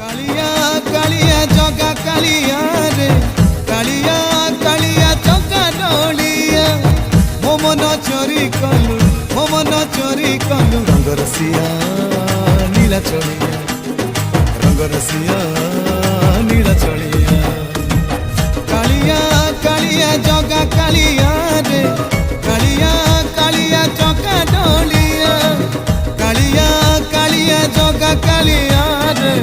কালিয়া কালিয়া জগা কালিয়া রে কালিয়া কালিয়া চকা ডলিয়া মোমন চোরি কলু রঙ্গরসিয়া নীলা চড়িয়া রঙ্গরসিয়া নীলা চড়িয়া কালিয়া কালিয়া জগা কালিয়া রে কালিয়া কালিয়া চকা ডলিয়া কালিয়া কালিয়া জগা কালিয়া রে